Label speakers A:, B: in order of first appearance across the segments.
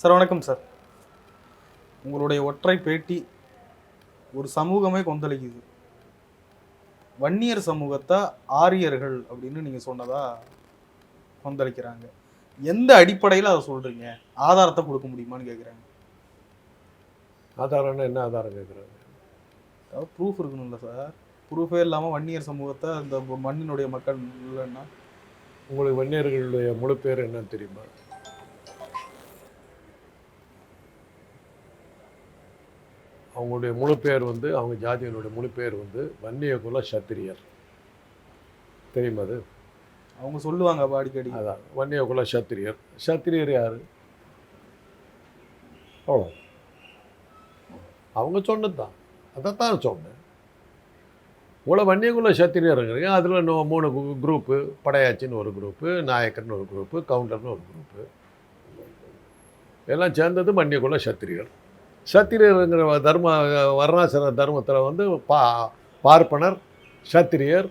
A: Sir வணக்கம் sir. உங்களுடைய ஒற்றை பேட்டி ஒரு சமூகமே கொந்தளிக்குது. வன்னியர் சமூகத்தை ஆரியர்கள் அப்படின்னு நீங்கள் சொன்னதா கொந்தளிக்கிறாங்க. எந்த அடிப்படையில் அதை சொல்கிறீங்க? ஆதாரத்தை கொடுக்க முடியுமான்னு கேட்குறாங்க.
B: ஆதாரம்னா என்ன ஆதாரம் கேட்குறாங்க?
A: அதாவது ப்ரூஃப் இருக்கணும்ல சார். ப்ரூஃபே இல்லாமல் வன்னியர் சமூகத்தை இந்த மண்ணினுடைய மக்கள் இல்லைன்னா
B: உங்களுக்கு வன்னியர்களுடைய முழு பேர் என்னன்னு தெரியுமா? அவங்களுடைய முழு பேர் வந்து, அவங்க ஜாதியினுடைய முழு பேர் வந்து வன்னிய குல சத்திரியர். தெரியுமா அது?
A: அவங்க சொல்லுவாங்க அப்போ அடிக்கடி.
B: அதான் வன்னிய குல சத்திரியர். சத்திரியர் யார்? அவ்வளோ அவங்க சொன்னது தான். அதைத்தான் சொன்னேன். உங்களை வன்னியகுல சத்திரியருங்கிறீங்க. அதில் 3 குரூப்பு. படையாச்சின்னு ஒரு குரூப்பு, நாயக்கர்னு ஒரு குரூப்பு, கவுண்டர்னு ஒரு குரூப்பு. எல்லாம் சேர்ந்தது வன்னியகுல சத்திரியர். சத்திரியருங்கிற வர்ணாசிர தர்மத்தில் வந்து பார்ப்பனர், சத்திரியர்,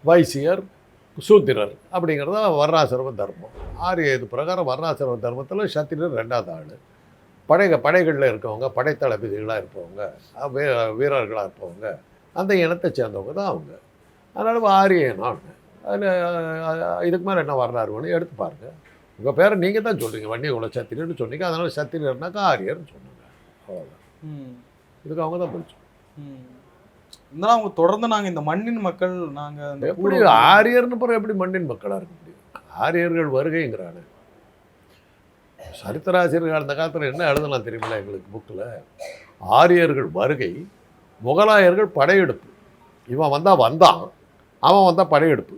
B: வைசியர், சூத்திரர் அப்படிங்கிறத வர்ணாசிரம தர்மம். ஆரிய இது பிரகாரம் வர்ணாசிரம தர்மத்தில் சத்திரியர் 2வது ஆள். படைகளில் இருக்கவங்க, படைத்தளபதிகளாக இருப்பவங்க, வீரர்களாக இருப்பவங்க, அந்த இனத்தை சேர்ந்தவங்க தான் அவங்க. அதனால் ஆரியனான். அதில் இதுக்கு மேலே என்ன வரலாறுன்னு எடுத்து பாருங்கள். உங்கள் பேரை நீங்கள் தான் சொல்கிறீங்க, வன்னியகுல சத்திரியர்னு சொன்னீங்க. அதனால் சத்திரியர்னாக்கா ஆரியர்னு சொன்னாங்க. அவ்வளோதான். இதுக்கு அவங்க தான் பிடிச்சோம்.
A: இருந்தாலும் அவங்க தொடர்ந்து நாங்கள் இந்த மண்ணின் மக்கள், நாங்கள்
B: எப்படி ஆரியர்னு பிறகு எப்படி மண்ணின் மக்களாக இருக்க முடியும்? ஆரியர்கள் வருகைங்கிறாங்க. சரித்திராசிரியர்கள் அந்த காலத்தில் என்ன எழுதலாம் தெரியுமில்ல எங்களுக்கு புக்கில்? ஆரியர்கள் வருகை, முகலாயர்கள் படையெடுப்பு. இவன் வந்தான், அவன் வந்தால் படையெடுப்பு.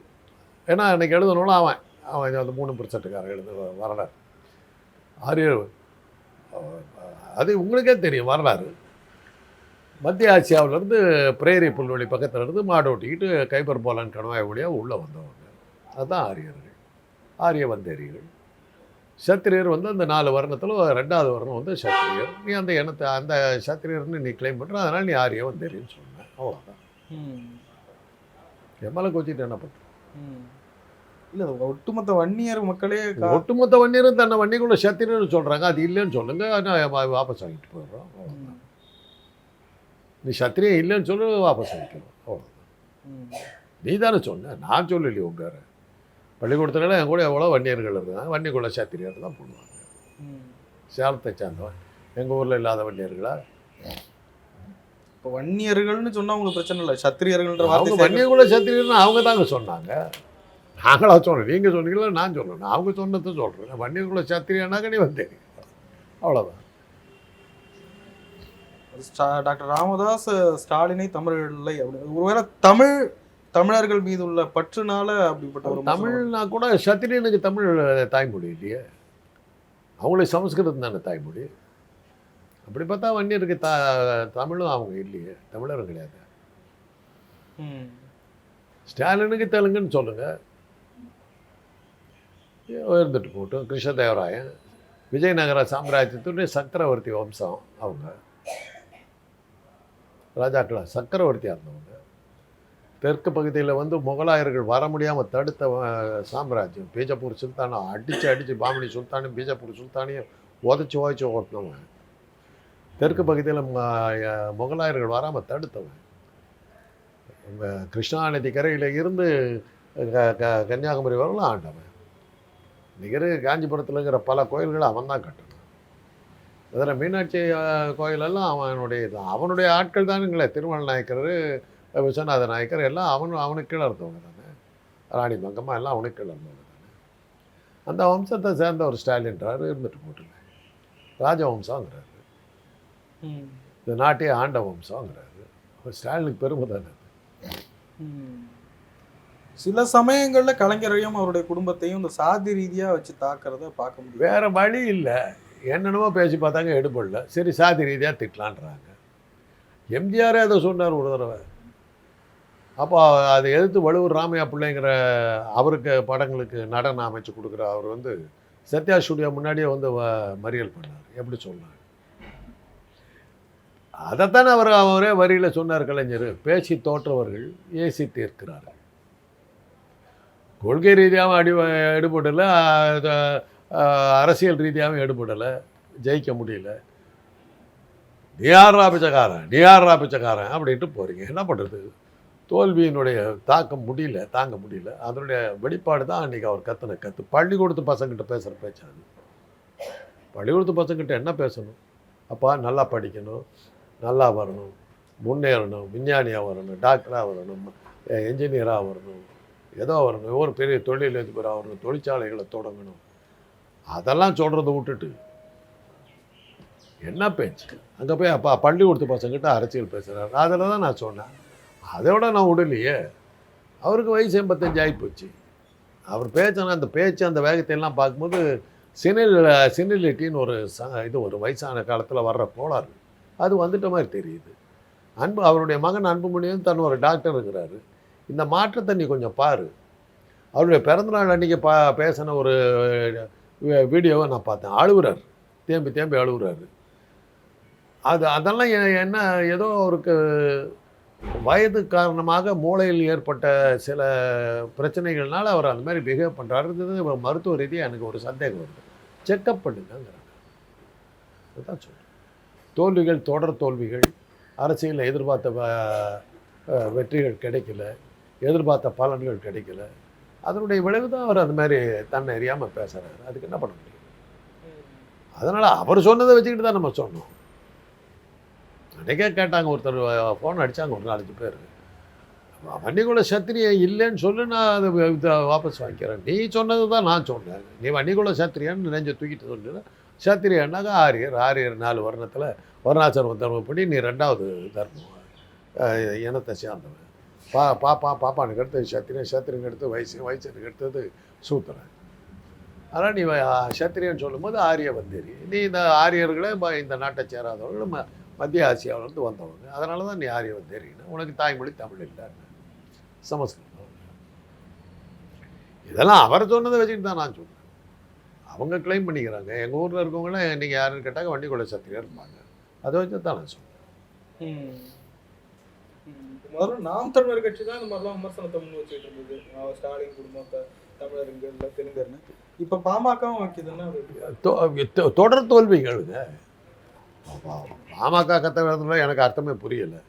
B: ஏன்னா இன்றைக்கி எழுதணும்னா அவன் அந்த 3% எழுத வரலாறு. ஆரியர் அது உங்களுக்கே தெரியும் வரலாறு. மத்திய ஆசியாவிலேருந்து பிரேரி புல்வெளி பக்கத்தில் இருந்து மாடு ஓட்டிக்கிட்டு கைபர் போலான் கணவாய் வழியாக உள்ளே வந்தவங்க. அதுதான் ஆரியர்கள், ஆரிய வந்தேரிகள். சத்திரியர் வந்து அந்த 4 வர்ணத்தில் 2வது வர்ணம் வந்து சத்திரியர். நீ அந்த இனத்தை அந்த சத்திரியர்னு நீ கிளைம் பண்ணுற, அதனால் நீ ஆரிய வந்தேரின்னு சொன்னேன். அவ்வளோதான். எம்எல்ஏ கோச்சிட்டு என்ன பண்ணுற?
A: இல்லை, ஒட்டுமொத்த வன்னியர் மக்களே,
B: ஒட்டுமொத்த வன்னியரும் தன்னை வன்னியகுல சத்திரியர்னு சொல்கிறாங்க. அது இல்லைன்னு சொல்லுங்க, நான் வாபஸ் வாங்கிட்டு போயிடுறோம். அவ்வளோதான். நீ சத்திரியம் இல்லைன்னு சொல்லி வாபஸ் வாங்கிக்கணும். அவ்வளோதான். நீ தானே சொன்ன, நான் சொல்லலையே. உங்கள் பள்ளிக்கூடத்துல என் கூட எவ்வளோ வன்னியர்கள் இருக்காங்க. வன்னியகுல சத்திரியர் தான் போடுவாங்க. சேலத்தை சேர்ந்தவன். எங்கள் ஊரில் இல்லாத வன்னியர்களா?
A: இப்போ வன்னியர்கள்னு சொன்னால் உங்களுக்கு பிரச்சனை இல்லை. சத்திரியர்கள்ன்ற
B: அவங்க வன்னியகுல சத்திரியர்னு அவங்க தாங்க சொன்னாங்க. நாங்களாக சொன்னோம். நீங்கள் சொன்னீங்களா? நான் சொல்லணும். அவங்க சொன்னதை சொல்கிறேன். வன்னியகுல சத்திரியனாக நீ வந்தேன். அவ்வளோதான்.
A: டாக்டர் ராமதாஸ் ஸ்டாலினை தமிழர் இல்லை அப்படின்னு ஒருவேளை தமிழர்கள் மீது உள்ள பற்றுனால அப்படிப்பட்ட ஒரு
B: தமிழ்னா கூட சத்திரியனுக்கு தமிழ் தாய்மொழி இல்லையே. அவங்களுக்கு சமஸ்கிருதம் தானே தாய்மொழி. அப்படி பார்த்தா வன்னியருக்கு தமிழும் அவங்க இல்லையே, தமிழரும் கிடையாது. ஸ்டாலினுக்கு தெலுங்குன்னு சொல்லுங்கள், இருந்துட்டு போட்டும். கிருஷ்ணதேவராயன் விஜயநகர சாம்ராஜ்யத்துடைய சக்கரவர்த்தி வம்சம். அவங்க ராஜாக்களா சக்கரவர்த்தியாக இருந்தவங்க. தெற்கு பகுதியில் வந்து முகலாயர்கள் வர முடியாமல் தடுத்த சாம்ராஜ்யம். பீஜப்பூர் சுல்தானை அடித்து பாமினி சுல்தானையும் பீஜப்பூர் சுல்தானையும் உதச்சி ஓட்டினவன். தெற்கு பகுதியில் முகலாயர்கள் வராமல் தடுத்தவன். கிருஷ்ணா நதி கரையில் இருந்து கன்னியாகுமரி வரலாம் ஆண்டவன். நிகர் காஞ்சிபுரத்துலங்கிற பல கோயில்களை அவன் தான் கட்டணும். அதில் மீனாட்சி கோயிலெல்லாம் அவனுடைய ஆட்கள் தானுங்களே. திருமண நாயக்கர், விஸ்வநாத நாயக்கர் எல்லாம் அவனுக்கு கீழே இருந்தவங்க தானே. ராணி மங்கம்மா எல்லாம் அவனுக்கு கீழே இருந்தவங்க தானே. அந்த வம்சத்தை சேர்ந்த ஒரு ஸ்டாலின்றார் இருந்துட்டு போட்டுல. ராஜவம்சங்கிறாரு, இந்த நாட்டே ஆண்ட வம்சங்கிறாரு. ஸ்டாலினுக்கு பெருமை தானே.
A: சில சமயங்களில் கலைஞரையும் அவருடைய குடும்பத்தையும் இந்த சாதி ரீதியாக வச்சு தாக்குறத பார்க்க முடியும்.
B: வேறு வழி இல்லை. என்னென்னமோ பேசி பார்த்தாங்க, எடுபடல. சரி, சாதி ரீதியாக திட்டலான்றாங்க. எம்ஜிஆரே அதை சொன்னார் ஒரு தடவை. அப்போ அதை எதிர்த்து வழுவூர் ராமையா பிள்ளைங்கிற அவருக்கு படங்களுக்கு நடனம் அமைச்சு கொடுக்குற அவர் வந்து சத்யா ஸ்டுடியோ முன்னாடியே வந்து மறியல் பண்ணார். எப்படி சொன்னார்? அதைத்தானே அவரே வரியில் சொன்னார் கலைஞர். பேசி தோற்றவர்கள் ஏசி தீர்க்கிறார்கள். கொள்கை ரீதியாகவும் எடுபடலை, அரசியல் ரீதியாகவும் எடுபடலை. ஜெயிக்க முடியல. நீ யாரா பிச்சைக்காரன் அப்படின்ட்டு போகிறீங்க. என்ன பண்ணுறது? தோல்வியினுடைய தாங்க முடியல. அதனுடைய வெளிப்பாடு தான் அன்றைக்கி அவர் கற்று பள்ளிக்கூடத்து பசங்கிட்ட பேசுகிற பேச்சு அது. பள்ளிக்கூடத்து பசங்கிட்ட என்ன பேசணும்? அப்பா நல்லா படிக்கணும், நல்லா வரணும், முன்னேறணும், விஞ்ஞானியாக வரணும், டாக்டராக வரணும், என்ஜினியராக வரணும், ஏதோ வரணும், ஒரு பெரிய தொழிலதிபராக வரணும், தொழிற்சாலைகளை தொடங்கணும், அதெல்லாம் சொல்கிறத விட்டுட்டு என்ன பேச்சு? அங்கே போய் அப்பா பள்ளிக்கூடத்து பசங்கிட்ட அரசியல் பேசுகிறாரு. அதில் தான் நான் சொன்னேன், அதோட நான் விடலையே. அவருக்கு வயசு 85 ஆகிப்போச்சு. அவர் பேச்சின அந்த பேச்சு அந்த வேகத்தையெல்லாம் பார்க்கும்போது சினிலிட்டின்னு ஒரு வயசான காலத்தில் வர்ற கோளாறு அது வந்துட்ட மாதிரி தெரியுது. அவருடைய மகன் அன்புமணியும் தன் ஒரு டாக்டர் இருக்கிறாரு. இந்த மாற்றத்தை நீ கொஞ்சம் பாரு. அவருடைய பிறந்தநாள் அன்றைக்கி பேசின ஒரு வீடியோவை நான் பார்த்தேன். அழுகுறாரு, தேம்பி அழுகுறாரு. அதெல்லாம் என்ன, ஏதோ அவருக்கு வயது காரணமாக மூளையில் ஏற்பட்ட சில பிரச்சனைகள்னால அவர் அந்த மாதிரி பிஹேவ் பண்ணுறாருன்றது மருத்துவ ரீதியாக எனக்கு ஒரு சந்தேகம் வருது. செக்கப் பண்ணுங்கிறாங்க. அதுதான் சொல்கிறேன். தொடர் தோல்விகள், அரசியலில் எதிர்பார்த்த வெற்றிகள் கிடைக்கல, எதிர்பார்த்த பலன்கள் கிடைக்கல. அதனுடைய விளைவு தான் அவர் அந்த மாதிரி தன்னை அறியாமல் பேசுகிறாரு. அதுக்கு என்ன பண்ண முடியும்? அதனால் அவர் சொன்னதை வச்சுக்கிட்டு தான் நம்ம சொன்னோம். அன்றைக்கே கேட்டாங்க, ஒருத்தர் ஃபோன் அடித்தாங்க, ஒரு 4 பேர். வன்னிகுல சத்திரியன் இல்லைன்னு சொல்லி நான் அதை வாபஸ் வாங்கிக்கிறேன். நீ சொன்னது தான் நான் சொன்னேன். நீ வன்னிகுல சத்திரியன்னு நெஞ்ச தூக்கிட்டு சொன்னா, சத்திரியன்னாக்கா ஆரியர் 4 வர்ணத்தில் வர்ணாசிரம தர்மப்படி நீ 2வது தர்மம் இனத்தை சேர்ந்தவன். பாப்பானுக்கு அடுத்தது சத்திரியனுக்கு அடுத்து வயசனுக்கு அடுத்தது சூத்திரன். அதனால் நீ சத்திரியன்னு சொல்லும்போது ஆரிய வந்தேரி. நீ இந்த ஆரியர்களை இந்த நாட்டை சேராதவர்கள் மத்திய ஆசியாவிலேருந்து வந்தவங்க. அதனால தான் நீ ஆரிய வந்தேரின்னு. உனக்கு தாய்மொழி தமிழ் இல்லைன்னு சமஸ்கிருதம். இதெல்லாம் அவர் சொன்னதை வச்சுக்கிட்டு தான் நான் சொன்னேன். அவங்க கிளைம் பண்ணிக்கிறாங்க. எங்கள் ஊரில் இருக்கவங்களாம் நீங்கள் யாருன்னு கேட்டாங்க, வண்டிக்குள்ள சத்திரியாக இருப்பாங்க. அதை வச்சு தான் நான் சொன்னேன்.
A: முதல்ல நாம் தமிழர் கட்சி தான் இந்த மாதிரிலாம் விமர்சனத்தை முன் வச்சுட்டு இருந்தது. ஸ்டாலின் குடும்பத்தை தமிழருங்க தெலுங்கர்னு. இப்போ பாமகவும் வைக்குதுன்னா
B: தொடர் தோல்விகளுங்க. பாமக கற்றுக்கிறதுல எனக்கு அர்த்தமே புரியலை.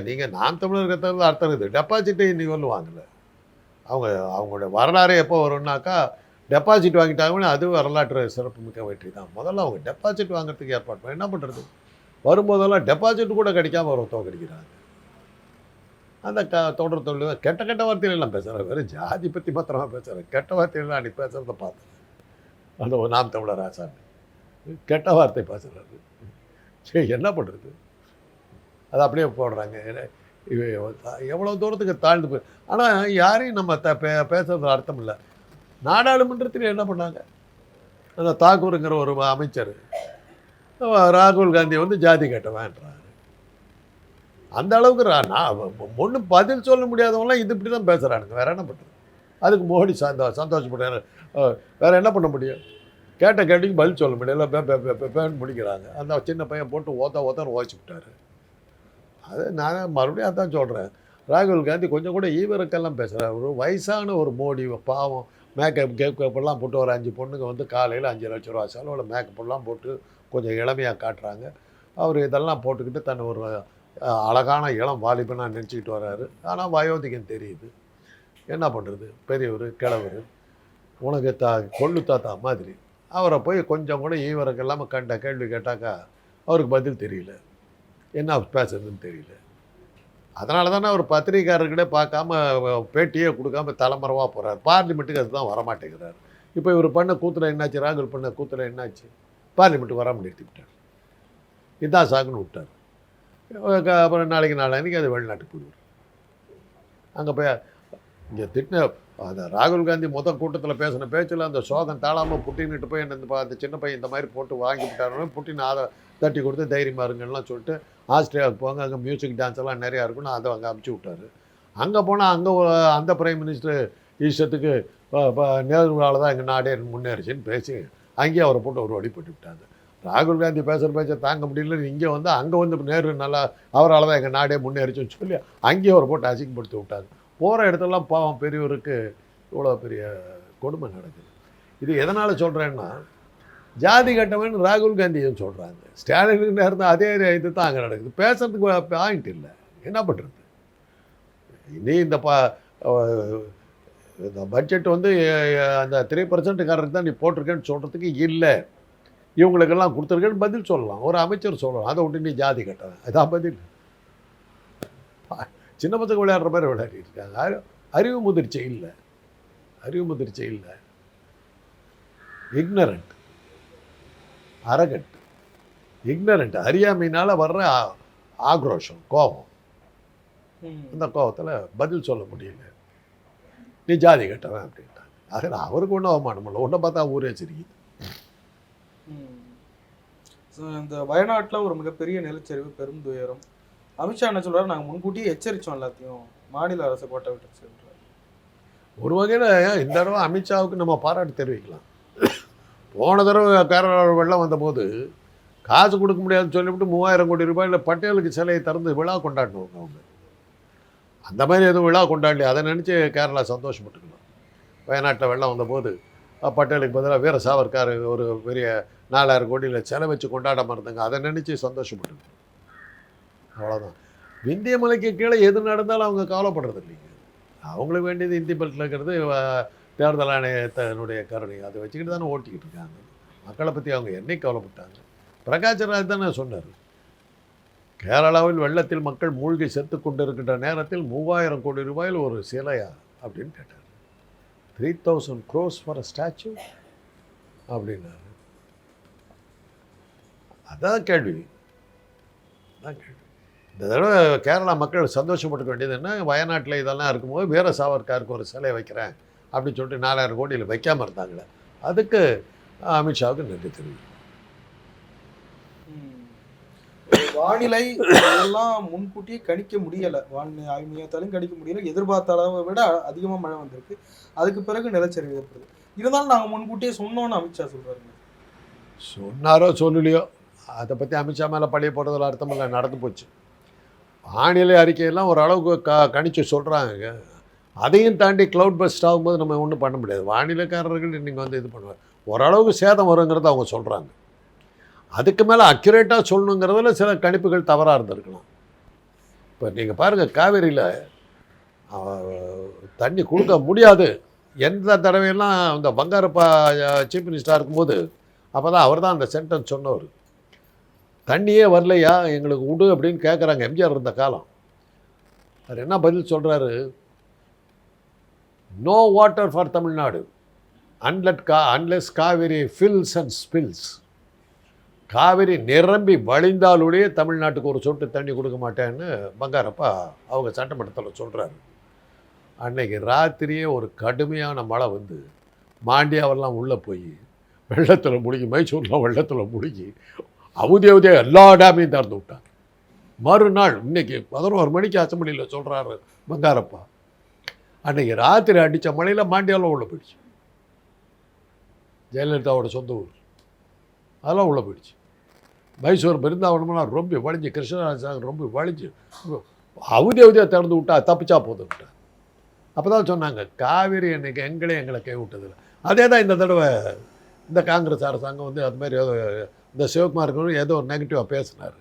B: நீங்கள் நாம் தமிழர் கற்றுக்கிறது அர்த்தம் இருக்குது. டெபாசிட்டை இன்னைக்கு ஒன்றும் வாங்கலை. அவங்களுடைய வரலாறு எப்போ வரும்னாக்கா, டெபாசிட் வாங்கிட்டாங்கன்னு அது வரலாற்று சிறப்பு மிக்க வெற்றி தான். முதல்ல அவங்க டெபாசிட் வாங்குறதுக்கு ஏற்பாடு என்ன பண்ணுறது? வரும்போதெல்லாம் டெபாசிட் கூட கிடைக்காம ஒரு தோக்கடிக்கிறாங்க. அந்த தொடர் தொழில் கெட்ட வார்த்தையிலாம் பேசுகிறேன். வெறும் ஜாதி பற்றி மாத்திரமா பேசுகிறேன். கெட்ட வார்த்தையெல்லாம் அன்றைக்கி பேசுகிறத பார்த்தேன். அந்த ஒரு நாம் தமிழர் ஆசாமி கெட்ட வார்த்தை பேசுகிறாரு. சரி, என்ன பண்ணுறது? அது அப்படியே போடுறாங்க. எவ்வளோ தூரத்துக்கு தாழ்ந்து போய். ஆனால் யாரையும் நம்ம பேசுறது அர்த்தம் இல்லை. நாடாளுமன்றத்தில் என்ன பண்ணாங்க? அந்த தாக்கூருங்கிற ஒரு அமைச்சர் ராகுல் காந்தி ஜாதி கேட்டவேன்றாரு. அந்த அளவுக்கு நான் ஒன்றும் பதில் சொல்ல முடியாதவங்களாம் இது இப்படி தான் பேசுகிறானுங்க. வேறு என்ன பண்ணுறது? அதுக்கு மோடி சந்தோஷப்படுறாரு. வேறு என்ன பண்ண முடியும்? கேட்ட கேள்விக்கு பதில் சொல்ல முடியல. பேன் முடிக்கிறாங்க. அந்த சின்ன பையன் போட்டு ஓத்தன்னு ஓச்சு விட்டார். அது நான் மறுபடியும் அதான் சொல்கிறேன். ராகுல் காந்தி கொஞ்சம் கூட ஈவிரக்கெல்லாம் பேசுகிறார். ஒரு வயசான ஒரு மோடி பாவம் கேப்பெல்லாம் போட்டு ஒரு 5 பொண்ணுங்க காலையில் 5 லட்ச ரூபா செலவில் மேக்கப்பெல்லாம் போட்டு கொஞ்சம் இளமையாக காட்டுறாங்க. அவர் இதெல்லாம் போட்டுக்கிட்டு தன்னை ஒரு அழகான இளம் வாலிபனாக நினச்சிக்கிட்டு வர்றாரு. ஆனால் வயோதிகம் தெரியுது. என்ன பண்ணுறது? பெரியவர் கிழவர் உனக்கு கொள்ளு தாத்தா மாதிரி. அவரை போய் கொஞ்சம் கூட ஈவருக்கு இல்லாமல் கண்ட கேள்வி கேட்டாக்கா அவருக்கு பதில் தெரியல, என்ன பேசுறதுன்னு தெரியல. அதனால தானே அவர் பத்திரிகையாளர்களே பார்க்காம பேட்டியே கொடுக்காம தலைமறைவாக போகிறார். பார்லிமெண்ட்டுக்கு அதுதான் வரமாட்டேங்கிறார். இப்போ இவர் பண்ண கூத்துல என்னாச்சு? ராகுல் பண்ண கூத்துல என்னாச்சு? பார்லிமெண்ட்டுக்கு வராமல் நிறுத்திவிட்டார். இதான் சாகுன்னு விட்டார். அப்புறம் நாளைக்கு அது வெளிநாட்டுக்கு போயிடுவார். அங்கே போய் இங்கே திட்டின அந்த ராகுல் காந்தி கூட்டத்தில் பேசின பேச்சில் அந்த சோகம் தாழாமல் புட்டின்கிட்டு போய் அந்த சின்ன பையன் இந்த மாதிரி போட்டு வாங்கி விட்டாருன்னு புட்டின் அதை தட்டி கொடுத்து தைரியமாக இருங்கலாம் சொல்லிட்டு ஆஸ்திரேலியாவுக்கு போங்க, அங்கே மியூசிக் டான்ஸ் எல்லாம் நிறையா இருக்குன்னு அதை அங்கே அமுச்சு விட்டார். அங்கே போனால் அங்கே அந்த பிரைம் மினிஸ்டர் இஷ்டத்துக்கு நேருவால் தான் எங்கள் நாடே முன்னேறிச்சின்னு பேசி அங்கேயே அவரை போட்டு ஒரு வழிபட்டு விட்டாங்க. ராகுல் காந்தி பேசுகிற பேச்சை தாங்க முடியல. இங்கே அங்கே நேரு நல்லா அவரால் தான் எங்கள் நாடே முன்னேறிச்சுன்னு சொல்லி அங்கேயே அவரை போட்டு அசிங்கப்படுத்தி விட்டாங்க. போகிற இடத்துலலாம் பாவம் பெரியவருக்கு இவ்வளோ பெரிய கொடுமை நடக்குது. இது எதனால் சொல்கிறேன்னா, ஜாதி கட்டவன் ராகுல் காந்தியும் சொல்கிறாங்க. ஸ்டாலினுக்கு நேரம் அதே இது தான் அங்கே நடக்குது. பேசுறதுக்கு பாயிண்ட் இல்லை. என்ன பண்ணுறது? இனி இந்த இந்த பட்ஜெட் வந்து அந்த 3%காரருக்கு தான் நீ போட்டிருக்கேன்னு சொல்கிறதுக்கு இல்லை, இவங்களுக்கெல்லாம் கொடுத்துருக்கேன்னு பதில் சொல்லலாம். ஒரு அமைச்சர் சொல்லலாம். அதை விட்டு நீ ஜாதி கட்டவன், அதான் பதில். சின்ன பசங்க விளையாடுற மாதிரி விளையாடிட்டு இருக்காங்க. அறிவு முதிர்ச்சி இல்லை, அறிவு முதிர்ச்சி இல்லை. இக்னரண்ட், அரகண்ட், இக்னரண்ட், அறியாமையினால் வர்ற ஆக்ரோஷம், கோபம். அந்த கோபத்தில் பதில் சொல்ல முடியல. நீ ஜாதி கட்டவன் அப்படின்ட்டாங்க. அதில் அவருக்கு ஒன்றும் அவமானம் இல்லை, ஒன்றை பார்த்தா ஊரே சிரிக்குது.
A: இந்த வயநாட்டில் ஒரு மிகப்பெரிய நிலச்சரிவு, பெரும் துயரம். அமித்ஷா என்ன சொல்றாரு, நாங்கள் முன்கூட்டியே எச்சரித்தோம், எல்லாத்தையும் மாநில அரசு கோட்டை விட்டுருச்சு.
B: ஒரு வகையில் இந்த தடவை அமித்ஷாவுக்கு நம்ம பாராட்டு தெரிவிக்கலாம். போன தடவை கேரளா வெள்ளம் வந்தபோது காசு கொடுக்க முடியாதுன்னு சொல்லிவிட்டு 3000 கோடி ரூபாயில் பட்டேலுக்கு சிலையை திறந்து விழா கொண்டாடினவங்க அவங்க. அந்த மாதிரி எதுவும் விழா கொண்டாடலையே, அதை நினச்சி கேரளா சந்தோஷப்பட்டுக்கலாம். வயநாட்டில் வெள்ளம் வந்தபோது பட்டேலுக்கு பதிலாக வீர சாவர்கார் ஒரு பெரிய 4000 கோடியில் சிலை வச்சு கொண்டாடாமல் இருந்தாங்க, அதை நினச்சி சந்தோஷப்பட்டுக்கலாம். அவ்வளோதான். விந்திய மலைக்கு கீழே எது நடந்தாலும் அவங்க கவலைப்படுறது இல்லைங்க. அவங்களுக்கு வேண்டியது இந்தி பெல்ட்டில் இருக்கிறது தேர்தல் ஆணையத்தினுடைய கருணை, அதை வச்சுக்கிட்டு தானே ஓட்டிக்கிட்டு இருக்காங்க. மக்களை பற்றி அவங்க என்னைக்கு கவலைப்பட்டாங்க? பிரகாஷ் ராஜ் தானே சொன்னார், கேரளாவில் வெள்ளத்தில் மக்கள் மூழ்கி செத்து கொண்டிருக்கின்ற நேரத்தில் 3000 கோடி ரூபாயில் ஒரு சிலையா அப்படின்னு கேட்டார். 3000 crores ஃபார் அ ஸ்டாச்சு அப்படின்னாரு. அதான் கேள்வி, அதான் கேள்வி. இந்த தடவை கேரளா மக்கள் சந்தோஷப்பட்டுக்க வேண்டியது என்ன, வயநாட்டில் இதெல்லாம் இருக்கும்போது வீர சாவர்காருக்கு ஒரு சிலை வைக்கிறேன் அப்படின்னு சொல்லிட்டு 4000 கோடியில் வைக்காமல் இருந்தாங்களே, அதுக்கு அமித்ஷாவுக்கு நன்றி தெரிவிக்கும்.
A: வானிலை எல்லாம் முன்கூட்டியே கணிக்க முடியலை, வானிலை ஆய்வு மையத்தாலையும் கணிக்க முடியலை. எதிர்பார்த்த அளவை விட அதிகமாக மழை வந்திருக்கு, அதுக்கு பிறகு நிலச்சரிவு ஏற்படுது. இருந்தாலும் நாங்கள் முன்கூட்டியே சொன்னோன்னு அமித்ஷா சொல்கிறாருங்க.
B: சொன்னாரோ சொல்லலையோ அதை பற்றி அமித்ஷா மேலே பழைய போடுறதில் அர்த்தமில்லை, நடந்து போச்சு. வானிலை அறிக்கையெல்லாம் ஓரளவுக்கு கணிச்சு சொல்கிறாங்க. அதையும் தாண்டி க்ளவுட் பஸ்ட் ஆகும்போது நம்ம ஒன்றும் பண்ண முடியாது. வானிலைக்காரர்கள் இன்றைக்கி வந்து இது பண்ணுவாங்க, ஓரளவுக்கு சேதம் வருங்கிறத அவங்க சொல்கிறாங்க. அதுக்கு மேலே அக்யூரேட்டாக சொல்லணுங்கிறதுல சில கணிப்புகள் தவறாக இருந்திருக்கலாம். இப்போ நீங்கள் பாருங்கள், காவேரியில் தண்ணி கொடுக்க முடியாது எந்த தடவையெல்லாம் இந்த பங்காரப்பா சீஃப் மினிஸ்டராக இருக்கும்போது அப்போ தான் அவர் தான் அந்த சென்டென்ஸ் சொன்னவர். தண்ணியே வரலையா எங்களுக்கு விடு அப்படின்னு கேட்குறாங்க எம்ஜிஆர் இருந்த காலம். அவர் என்ன பதில் சொல்கிறாரு, no water for Tamil Nadu unless Kaveri fills and spills. Kaveri நிரம்பி வழிந்தாலுடைய தமிழ்நாட்டுக்கு ஒரு சொட்டு தண்ணி கொடுக்க மாட்டேன்னு பங்காரப்பா அவங்க சட்டமன்றத்தில் சொல்கிறாரு. அன்னைக்கு ராத்திரியே ஒரு கடுமையான மழை வந்து மாண்டியாவெல்லாம் உள்ளே போய் வெள்ளத்தில் முழுகி, மைசூர்லாம் வெள்ளத்தில் முழுகி அவதியா எல்லா டேமையும் திறந்து விட்டாங்க. மறுநாள் இன்னைக்கு 11 மணிக்கு அசம்பிளியில் சொல்கிறாரு பங்காரப்பா, அன்றைக்கி ராத்திரி அடித்த மழையில் மாண்டியாவில் உள்ளே போயிடுச்சு. ஜெயலலிதாவோட சொந்த ஊர், அதெல்லாம் உள்ளே போயிடுச்சு. மைசூர் பிருந்தாவனம்லாம் ரொம்ப வழிஞ்சு, கிருஷ்ணராஜ சாகர் ரொம்ப வழிஞ்சு அவதியாக திறந்து விட்டா தப்பிச்சா போதுன்ட்டா. அப்போ தான் சொன்னாங்க காவேரி அன்னைக்கு எங்களை கை விட்டதில்லை. அதே தான் இந்த தடவை இந்த காங்கிரஸ் அரசாங்கம் வந்து அது மாதிரி ஏதோ இந்த சிவகுமாருக்கு ஏதோ ஒரு நெகட்டிவாக பேசினார்.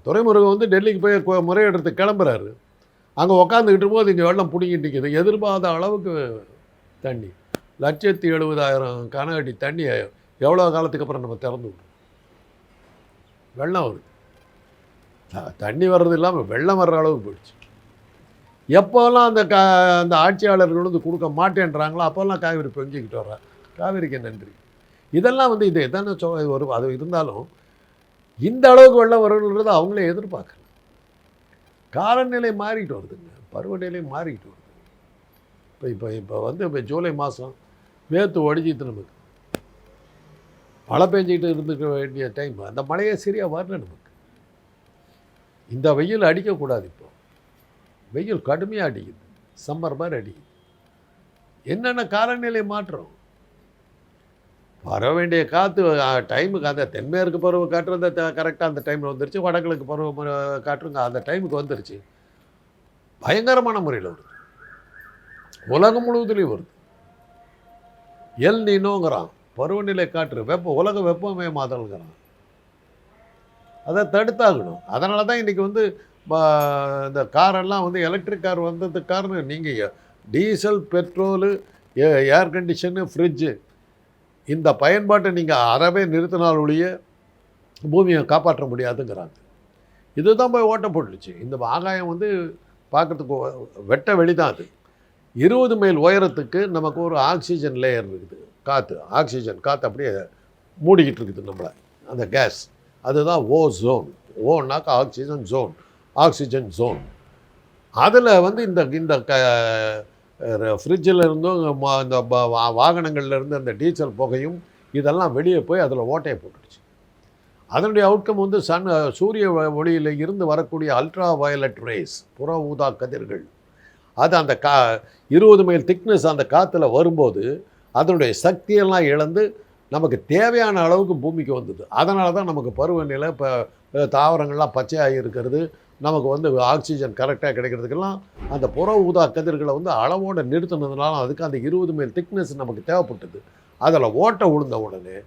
B: துரைமுருகன் வந்து டெல்லிக்கு போய் முறையிடறதுக்கு கிளம்புறாரு. அங்கே உக்காந்துக்கிட்டு போது இங்கே வெள்ளம் பிடிங்கிட்டு நிற்கிது. எதிர்பார்த்த அளவுக்கு தண்ணி, 170,000 கன அடி தண்ணி எவ்வளோ காலத்துக்கு அப்புறம் நம்ம திறந்து விடுறோம். வெள்ளம் வருது, தண்ணி வர்றது இல்லாமல் வெள்ளம் வர்ற அளவுக்கு போயிடுச்சு. எப்போல்லாம் அந்த ஆட்சியாளர்கள் வந்து கொடுக்க மாட்டேன்றாங்களோ அப்போல்லாம் காவிரி பொங்கிக்கிட்டு வர்றாங்க. காவிரிக்கு நன்றி. இதெல்லாம் வந்து இது எதான வரும். அது இருந்தாலும் இந்த அளவுக்கு வெள்ளம் வருன்றது அவங்களே எதிர்பார்க்கல. காலநிலை மாறிக்கிட்டு வருதுங்க, பருவநிலை மாறிக்கிட்டு வருது. இப்போ வந்து இப்போ ஜூலை மாதம் வேத்து ஒடிஞ்சிட்டு நமக்கு மழை பெஞ்சிக்கிட்டு இருந்துக்க வேண்டிய டைம், அந்த மழையே சரியாக வரல நமக்கு. இந்த வெயில் அடிக்கக்கூடாது. இப்போ வெயில் கடுமையாக அடிக்குது, சம்மர் மாதிரி அடிக்குது. என்னென்ன காலநிலை மாற்றம், வர வேண்டிய காற்று டைமுக்கு அந்த தென்மேற்கு பருவ காற்று அந்த கரெக்டாக அந்த டைமில் வந்துருச்சு. வடகிழக்கு பருவ காற்றுங்க அந்த டைமுக்கு வந்துருச்சு. பயங்கரமான முறையில் வருது, உலகம் முழுவதுலேயும் வருது. எல் நீனோங்கிறான், பருவநிலை காற்று உலக வெப்பமயமாதல்ங்கிறான். அதை தடுத்தாகணும். அதனால தான் இன்றைக்கி வந்து இந்த காரெல்லாம் வந்து எலக்ட்ரிக் கார் வந்ததுக்கு காரணம் நீங்கள் டீசல், பெட்ரோலு, ஏர் கண்டிஷனு, ஃப்ரிட்ஜு இந்த பயன்பாட்டை நீங்கள் அறவே நிறுத்தினால் ஒழிய பூமியை காப்பாற்ற முடியாதுங்கிறாங்க. இதுதான் போய் ஓட்ட போட்டுச்சு. இந்த ஆகாயம் வந்து பார்க்குறதுக்கு வெட்ட வெளி தான். அது 20 மைல் உயரத்துக்கு நமக்கு ஒரு ஆக்சிஜன் லேயர் இருக்குது. ஆக்சிஜன் காற்று அப்படியே மூடிக்கிட்டு இருக்குது நம்மளை, அந்த கேஸ். அதுதான் ஓசோன். ஓன்னாக்கா oxygen zone. அதில் வந்து இந்த ஃப்ரிட்ஜில் இருந்தும் இந்த வாகனங்கள்லேருந்து அந்த டீசல் புகையும் இதெல்லாம் வெளியே போய் அதில் ஓட்டையை போட்டுடுச்சு. அதனுடைய அவுட்கம் வந்து சூரிய ஒளியில் இருந்து வரக்கூடிய அல்ட்ரா வயலட் ரேஸ், புற ஊதா கதிர்கள், அது அந்த 20 மைல் திக்னஸ் அந்த காற்றுல வரும்போது அதனுடைய சக்தியெல்லாம் இழந்து நமக்கு தேவையான அளவுக்கு பூமிக்கு வந்தது. அதனால தான் நமக்கு பருவநிலை இப்போ தாவரங்கள்லாம் பச்சையாக இருக்கிறது, நமக்கு வந்து ஆக்சிஜன் கரெக்டாக கிடைக்கிறதுக்கெல்லாம் அந்த புற ஊதா கதிர்களை வந்து அளவோடு நிறுத்தினதுனால அதுக்கு அந்த 20 மைல் திக்னஸ் நமக்கு தேவைப்பட்டது. அதில் ஓட்ட விழுந்த உடனே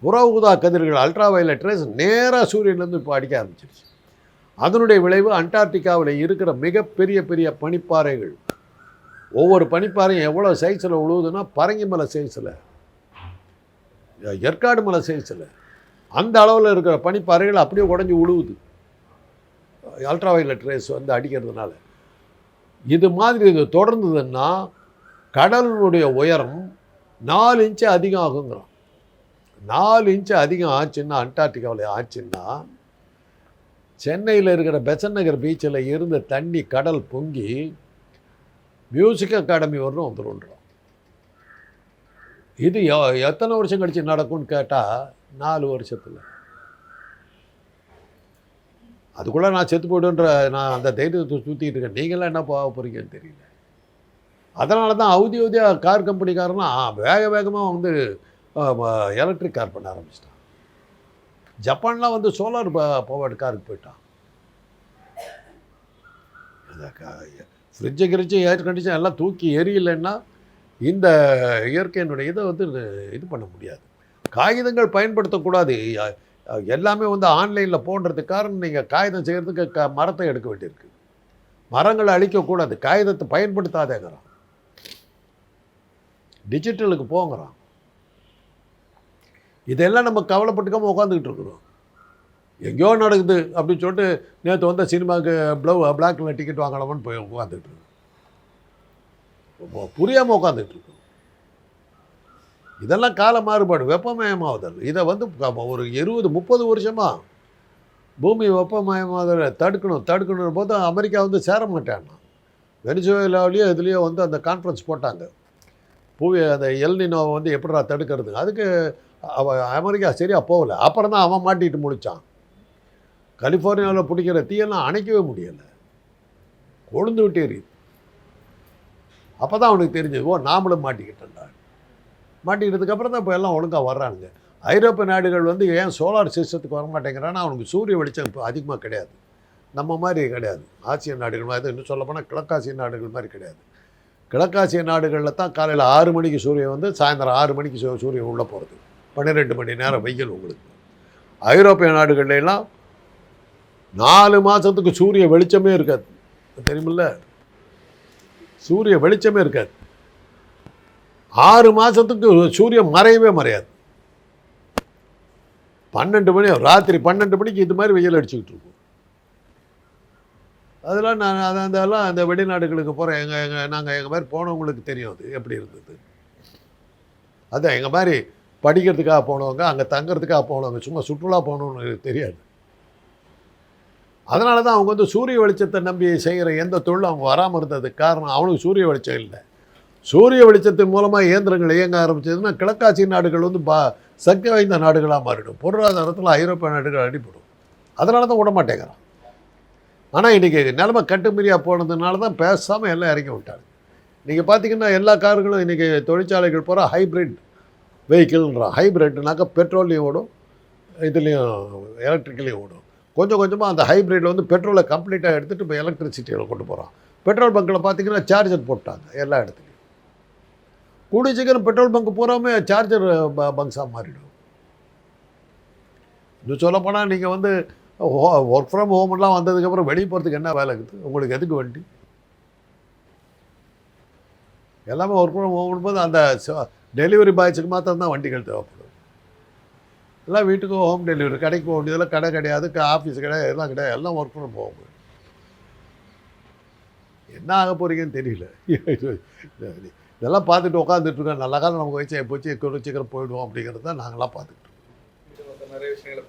B: புற ஊதா கதிர்கள் அல்ட்ரா வயலட் ரேஸ் நேராக சூரியன்லேருந்து இப்போ அடிக்க ஆரம்பிச்சிருச்சு. அதனுடைய விளைவு அண்டார்டிகாவில் இருக்கிற மிகப்பெரிய பனிப்பாறைகள், ஒவ்வொரு பனிப்பாறையும் எவ்வளோ சைஸில் விழுவுதுன்னா பரங்கி மலை சைஸில், ஏற்காடு மலை சைஸில், அந்த அளவில் இருக்கிற பனிப்பாறைகள் அப்படியே உடஞ்சி விழுவுது அல்ட்ரா வயலட் ரேஸ் வந்து அடிக்கிறதுனால. இது மாதிரி இது தொடர்ந்ததுன்னா கடலினுடைய உயரம் 4 இன்ச்சு அதிகம் ஆகுங்கிறோம். 4 இன்ச்சு அதிகம் ஆச்சுன்னா, அண்டார்டிகாவில் ஆச்சுன்னா, சென்னையில் இருக்கிற பெசன்ட் நகர் பீச்சில் இருந்த தண்ணி கடல் பொங்கி மியூசிக் அகாடமி வரணும் வந்துடும்ன்றோம். இது எத்தனை வருஷம் கழிச்சு நடக்கும்னு கேட்டால் 4 வருஷத்தில். அதுக்குள்ளே நான் செத்து போய்டுன்ற நான் அந்த தைரியத்தை சுற்றிட்டு இருக்கேன். நீங்களாம் என்ன போக போகிறீங்கன்னு தெரியல. அதனால தான் அவதியாக கார் கம்பெனிக்காரலாம் வேகமாக வந்து எலக்ட்ரிக் கார் பண்ண ஆரம்பிச்சிட்டான். ஜப்பான்லாம் வந்து சோலார் பவர்டு காருக்கு போயிட்டான். ஃப்ரிட்ஜை கிரிட்ஜு ஏர் கண்டிஷன் எல்லாம் தூக்கி எரியலைன்னா இந்த இயற்கையினுடைய இதை வந்து இது பண்ண முடியாது. காகிதங்கள் பயன்படுத்தக்கூடாது. எல்லாமே வந்து ஆன்லைனில் போடுறதுக்கு காரணம் நீங்கள் காகிதம் செய்கிறதுக்கு மரத்தை எடுக்க வேண்டியிருக்கு. மரங்களை அழிக்கக்கூடாது, காகிதத்தை பயன்படுத்தாதேங்கிறான். டிஜிட்டலுக்கு போங்கிறான். இதெல்லாம் நம்ம கவலைப்பட்டுக்காமல் உட்காந்துக்கிட்டு இருக்கிறோம். எங்கேயோ நடக்குது அப்படின்னு சொல்லிட்டு நேற்று வந்த சினிமாவுக்கு பிளாக் கலர் டிக்கெட் வாங்கலாமான்னு போய் உட்காந்துக்கிட்டு இருக்கோம். புரியாமல் உட்காந்துக்கிட்டு இருக்கோம். இதெல்லாம் கால மாறுபாடு, வெப்பமயமாவதல். இதை வந்து ஒரு 20-30 வருஷமாக பூமி வெப்பமயமாவதை தடுக்கணும் போது அமெரிக்கா வந்து சேர மாட்டான்னா. வெனிசுவேலாவிலேயோ இதுலேயோ வந்து அந்த கான்ஃபரன்ஸ் போட்டாங்க, அந்த எல் நினோவை வந்து எப்படிடா தடுக்கிறது. அதுக்கு அமெரிக்கா சரியாக போகலை. அப்புறம் தான் அவன் மாட்டிகிட்டு முடித்தான். கலிஃபோர்னியாவில் பிடிக்கிற தீயெல்லாம் அணைக்கவே முடியலை, கொழுந்து விட்டு எரியுது. அப்போ தான் அவனுக்கு தெரிஞ்சது, நாமளும் மாட்டிக்கிட்டேன்டா. மாட்டிக்கிட்டதுக்கப்புறம் தான் இப்போ எல்லாம் ஒழுங்காக வர்றானுங்க. ஐரோப்பிய நாடுகள் வந்து ஏன் சோலார் சிஸ்டத்துக்கு வரமாட்டேங்கிறான்னா அவனுக்கு சூரிய வெளிச்சம் இப்போ அதிகமாக கிடையாது, நம்ம மாதிரி கிடையாது. ஆசிய நாடுகள் மாதிரி, இன்னும் சொல்லப்போனால் கிழக்காசிய நாடுகள் மாதிரி கிடையாது. கிழக்காசிய நாடுகளில் தான் காலையில் 6 மணிக்கு சூரியன் வந்து சாயந்தரம் 6 மணிக்கு சூரியன் உள்ளே போகிறது, 12 மணி நேரம் வெயில் உங்களுக்கு. ஐரோப்பிய நாடுகள்லாம் 4 மாதத்துக்கு சூரிய வெளிச்சமே இருக்காது, தெரியுமில்ல? சூரிய வெளிச்சமே இருக்காது. 6 மாதத்துக்கு சூரியன் மறையாது. 12 மணி ராத்திரி 12 மணிக்கு இது மாதிரி வெயில் அடிச்சுக்கிட்டு இருக்கும். அதெல்லாம் நான் அதெல்லாம் அந்த வெளிநாடுகளுக்கு போகிறேன். நாங்கள் எங்கள் மாதிரி போனவங்களுக்கு தெரியும் அது எப்படி இருந்தது. அதான் எங்கள் மாதிரி படிக்கிறதுக்காக போனவங்க, அங்கே தங்கிறதுக்காக போனவங்க, சும்மா சுற்றுலா போனவங்க தெரியாது. அதனால தான் அவங்க வந்து சூரிய வெளிச்சத்தை நம்பி செய்கிற எந்த தொழிலும் அவங்க வராமல் இருந்ததுக்கு காரணம் அவனுக்கு சூரிய வெளிச்சம் இல்லை. சூரிய வெளிச்சத்தின் மூலமாக இயந்திரங்கள் இயங்க ஆரம்பிச்சதுன்னா கிழக்காசிய நாடுகள் வந்து சக்தி வாய்ந்த நாடுகளாக மாறிடும். பொருளாதாரத்தில் ஐரோப்பிய நாடுகள் அடிப்படும். அதனால தான் விட மாட்டேங்கிறான். ஆனால் இன்றைக்கி நிலைமை கட்டுமீறியாக போனதுனால தான் பேசாமல் எல்லாம் இறங்கி விட்டாங்க. நீங்கள் பார்த்தீங்கன்னா எல்லா கார்களும் இன்றைக்கி தொழிற்சாலைகள் போகிற ஹைப்ரிட் வெஹிக்கிள்ன்றான். ஹைப்ரிட்னாக்கா பெட்ரோல்லையும் ஓடும், இதுலேயும் எலக்ட்ரிக்கலையும் ஓடும். கொஞ்சம் கொஞ்சமாக அந்த ஹைப்ரிட்டில் வந்து பெட்ரோலை கம்ப்ளீட்டாக எடுத்துகிட்டு இப்போ எலக்ட்ரிசிட்டியில் கொண்டு போகிறான். பெட்ரோல் பங்கில் பார்த்தீங்கன்னா சார்ஜர் போட்டாங்க எல்லா இடத்துலையும். கூடிய சீக்கிரம் பெட்ரோல் பங்க் பூராமே சார்ஜர் பங்க்ஸாக மாறிடும். இன்னும் சொல்லப்போனால் நீங்கள் வந்து ஒர்க் ஃப்ரம் ஹோம்லாம் வந்ததுக்கப்புறம் வெளியே போகிறதுக்கு என்ன வேலை இருக்குது உங்களுக்கு? எதுக்கு வண்டி? எல்லாமே ஒர்க் ஃப்ரம் ஹோம் போது அந்த டெலிவரி பாய்ஸுக்கு மாத்திரம் தான் வண்டிகள் தேவைப்படும். எல்லாம் வீட்டுக்கும் ஹோம் டெலிவரி, கடைக்கு போக வேண்டியதெல்லாம் கடை கிடையாது, ஆஃபீஸ் கிடையாது, எல்லாம் கிடையாது, எல்லாம் ஒர்க் ஃப்ரம் ஹோம். என்ன ஆக போகிறீங்கன்னு தெரியல. இதெல்லாம் பார்த்துட்டு உட்காந்துட்ருக்கோம். நல்ல காலம் நமக்கு வயசாகி போச்சு, சீக்கிரம் போயிடுவோம் அப்படிங்கிறது தான் நாங்களாம் பார்த்துக்கிட்டோம்.
A: நிறைய விஷயங்களை